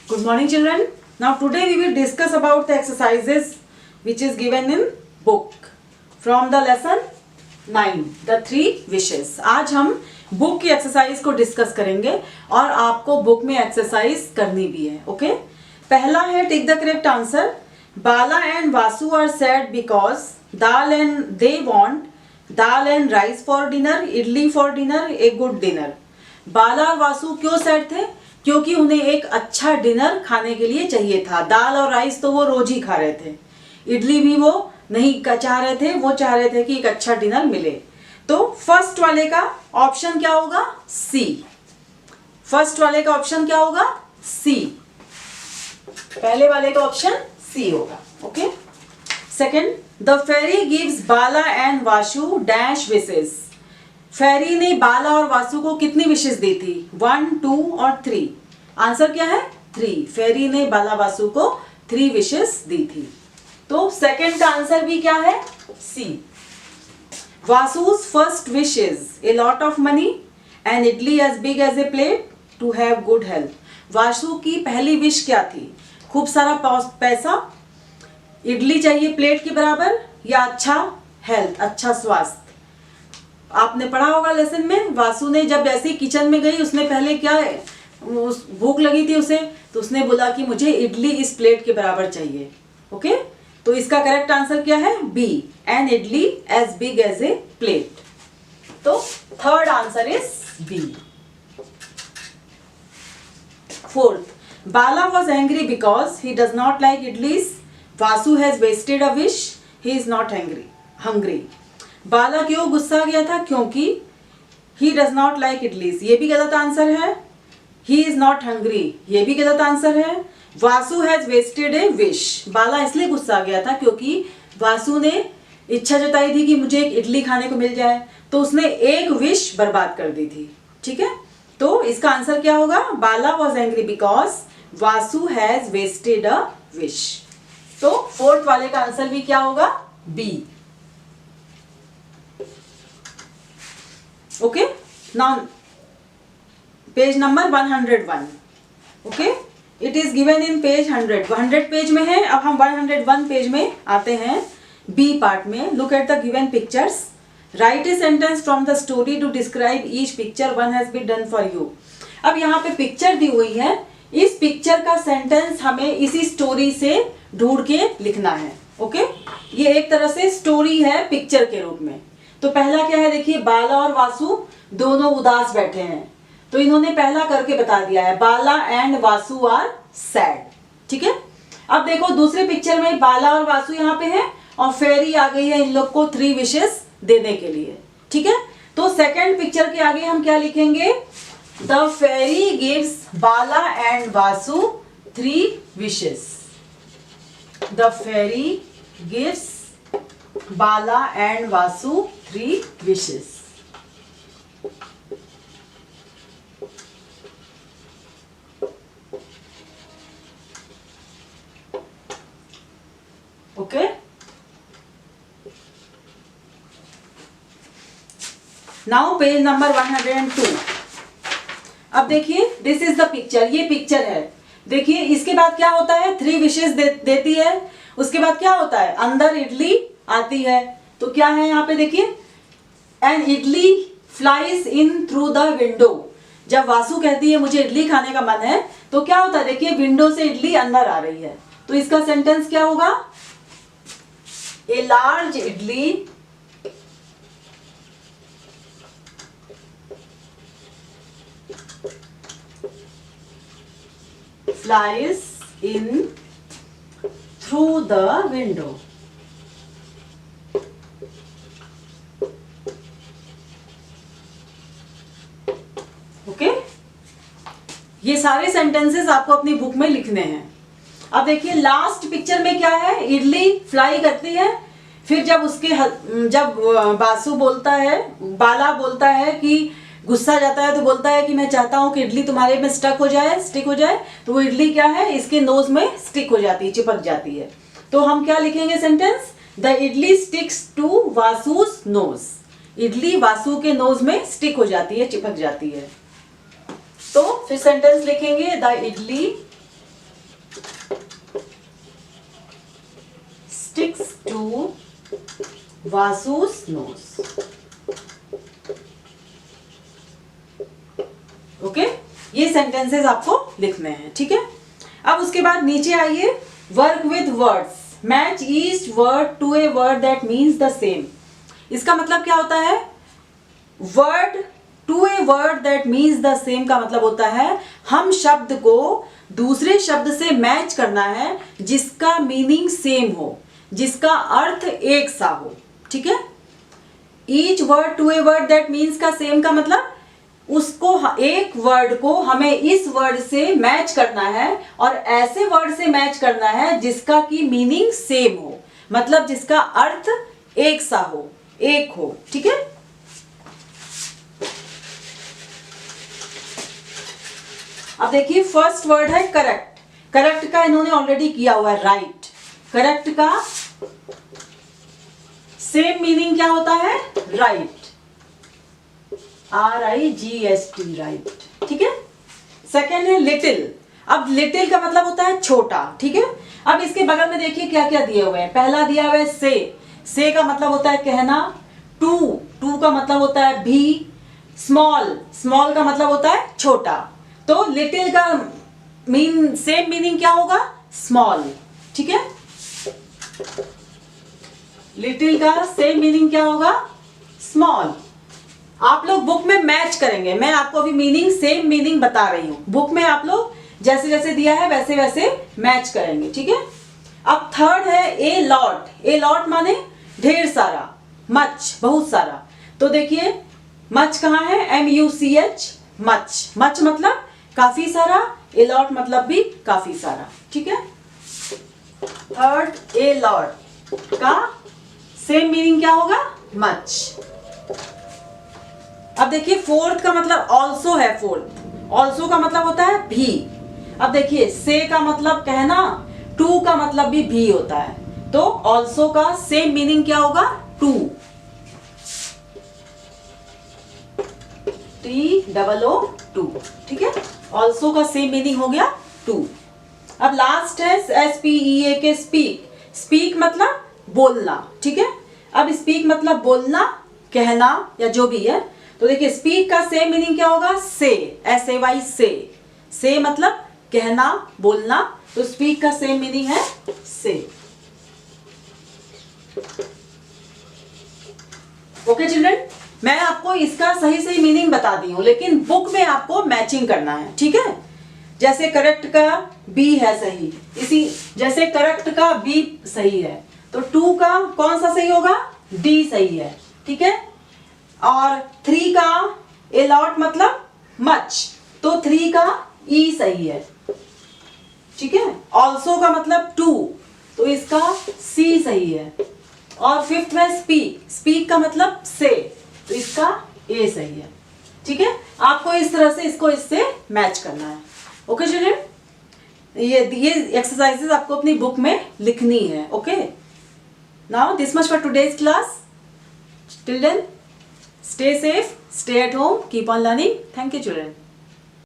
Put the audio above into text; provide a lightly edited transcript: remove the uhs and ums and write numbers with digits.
Good morning, children. Now today we will discuss about the exercises which is given in book from the lesson 9, the 3 wishes. आज हम book की exercise को discuss करेंगे और आपको book में exercise करनी भी है. ओके, पहला है take the correct answer. Bala and Vasu are sad because dal and they want dal and rice for dinner, idli for dinner, a good dinner. Bala और वासु क्यों सैड थे? क्योंकि उन्हें एक अच्छा डिनर खाने के लिए चाहिए था. दाल और राइस तो वो रोज ही खा रहे थे, इडली भी वो नहीं चाह रहे थे, वो चाह रहे थे कि एक अच्छा डिनर मिले. तो फर्स्ट वाले का ऑप्शन क्या होगा? सी. फर्स्ट वाले का ऑप्शन क्या होगा? सी. पहले वाले का ऑप्शन सी होगा. Okay. Second, the fairy gives Bala and Vasu dash wishes. Fairy ने बाला और वासु को कितनी विशेष दी थी? 1, 2 और 3. आंसर क्या है? 3. फेरी ने बाला वासु को 3 विशेष दी थी. तो सेकंड का आंसर भी क्या है? C. Vasu's first wish is a lot of money and idli as big as a plate to have good health. Vasu की पहली विश क्या थी? खूब सारा पैसा, इडली चाहिए प्लेट के बराबर, या अच्छा हेल्थ, अच्छा स्वास्थ्य. आपने पढ़ा होगा लेसन में, वासु ने जब ऐसे ही किचन में गई, उसने पहले क्या, भूख लगी थी उसे, तो उसने बोला कि मुझे इडली इस प्लेट के बराबर चाहिए. ओके, तो इसका करेक्ट आंसर क्या है? B. An idli as big as a plate. तो third answer is B. Fourth, Bala was angry because he does not like idlis. Vasu has wasted a wish, he is not hungry. Bala क्यों गुस्सा गया था? क्योंकि he does not like idlis, ये भी गलत answer है. ही इज नॉट हंग्री, ये भी गलत आंसर है. Vasu has wasted a wish. Bala इसलिए गुस्सा गया था क्योंकि वासु ने इच्छा जताई थी कि मुझे एक इडली खाने को मिल जाए, तो उसने एक विश बर्बाद कर दी थी. ठीक है, तो इसका आंसर क्या होगा? Bala was angry because Vasu has wasted a wish. तो फोर्थ वाले का आंसर भी क्या होगा? B. Okay, now page number 101. Okay, it is given in page 100 page में है. अब हम 101 पेज में आते हैं, बी पार्ट में. Look at the given pictures. Write a sentence from the story to describe each picture. One has been done for you. अब यहाँ पे पिक्चर दी हुई है, इस पिक्चर का सेंटेंस हमें इसी स्टोरी से ढूंढ के लिखना है. ओके, ये एक तरह से स्टोरी है पिक्चर के रूप में. तो पहला क्या है? देखिए, बाला और वासु दोनों उदास बैठे हैं, तो इन्होंने पहला करके बता दिया है, बाला एंड वासु आर सैड. ठीक है. अब देखो दूसरे पिक्चर में बाला और वासु यहाँ पे हैं और फेरी आ गई है इन लोग को 3 विशेष देने के लिए. ठीक है, तो सेकंड पिक्चर के आगे हम क्या लिखेंगे? The fairy gives Bala and Vasu 3 wishes. The fairy gives Bala and Vasu 3 wishes. Okay. Now page number 102. अब देखिए, दिस इज द पिक्चर. ये पिक्चर है. देखिए इसके बाद क्या होता है? 3 विशेष देती है. उसके बाद क्या होता है? अंदर इडली आती है. तो क्या है यहाँ पे? देखिए, an idli flies in through the window. जब वासु कहती है मुझे इडली खाने का मन है, तो क्या होता है? देखिए, विंडो से इडली अंदर आ रही है. तो इसका सेंटेंस क्या होगा? A large idli flies in through the window. Okay, ये सारे सेंटेंसेस आपको अपनी बुक में लिखने हैं. अब देखिए लास्ट पिक्चर में क्या है? इडली फ्लाई करती है. फिर जब वासु बोलता है, बाला बोलता है कि गुस्सा जाता है, तो बोलता है कि मैं चाहता हूं कि इडली तुम्हारे में स्टिक हो जाए. तो वो इडली क्या है? इसके नोज में स्टिक हो जाती है, चिपक जाती है. तो हम क्या लिखेंगे sentence? The idli sticks to Vasu's nose. Idli Vasu के नोज में स्टिक हो जाती है, चिपक जाती है. तो फिर सेंटेंस लिखेंगे the idli to Vasu's nose. Okay, ये सेंटेंसेस आपको लिखने हैं, ठीक है। अब उसके बाद नीचे आइए, work with words, match each word to a word that means the same. इसका मतलब क्या होता है? Word to a word that means the same का मतलब होता है हम शब्द को दूसरे शब्द से मैच करना है जिसका मीनिंग सेम हो, जिसका अर्थ एक सा हो, ठीक है। Each word to a word that means का सेम का मतलब उसको, एक वर्ड को हमें इस वर्ड से मैच करना है और ऐसे वर्ड से मैच करना है जिसका की मीनिंग सेम हो, मतलब जिसका अर्थ एक सा हो, एक हो, ठीक है। अब देखिए फर्स्ट वर्ड है करेक्ट। करेक्ट का इन्होंने ऑलरेडी किया हुआ है राइट। करेक्ट का सेम मीनिंग क्या होता है? राइट, RIGHT, राइट, ठीक है। सेकेंड है लिटिल। अब लिटिल का मतलब होता है छोटा, ठीक है। अब इसके बगल में देखिए क्या क्या दिए हुए हैं। पहला दिया हुआ है से का मतलब होता है कहना। टू का मतलब होता है भी। स्मॉल का मतलब होता है छोटा। तो लिटिल का सेम मीनिंग क्या होगा? स्मॉल, ठीक है। लिटिल का सेम मीनिंग क्या होगा? स्मॉल। आप लोग बुक में मैच करेंगे, मैं आपको अभी मीनिंग सेम मीनिंग बता रही हूं। बुक में आप लोग जैसे जैसे दिया है वैसे वैसे मैच करेंगे, ठीक है। अब थर्ड है ए लॉट। ए लॉट माने ढेर सारा, मच, बहुत सारा। तो देखिए मच कहाँ है? MUCH, much. मच मतलब काफी सारा, ए लॉट मतलब भी काफी सारा, ठीक है। थर्ड ए लॉट का सेम मीनिंग क्या होगा? मच। अब देखिए फोर्थ का मतलब ऑल्सो है। फोर्थ ऑल्सो का मतलब होता है भी। अब देखिए से का मतलब कहना, टू का मतलब भी होता है। तो ऑल्सो का सेम मीनिंग क्या होगा? टू, TOO, ठीक है। ऑल्सो का सेम मीनिंग हो गया टू। अब लास्ट है SPEAK, स्पीक। स्पीक मतलब बोलना, ठीक है। अब स्पीक मतलब बोलना, कहना या जो भी है। तो देखिए स्पीक का सेम मीनिंग क्या होगा? से, SAY, से मतलब कहना, बोलना। तो स्पीक का सेम मीनिंग है से। ओके चिल्ड्रन, मैं आपको इसका सही सही मीनिंग बता दी हूं, लेकिन बुक में आपको मैचिंग करना है, ठीक है। जैसे करेक्ट का बी है सही, इसी जैसे करेक्ट का बी सही है, तो टू का कौन सा सही होगा? डी सही है, ठीक है। और थ्री का ए लॉट मतलब मच, तो थ्री का ई सही है, ठीक है। ऑल्सो का मतलब टू, तो इसका सी सही है। और फिफ्थ में स्पीक। स्पीक का मतलब से, तो इसका ए सही है, ठीक है। आपको इस तरह से इसको इससे मैच करना है। ओके चिल्ड्रन, ये एक्सरसाइजेस आपको अपनी बुक में लिखनी है। Okay, now this much for today's class. Till then, stay safe, stay at home, keep on learning. Thank you children.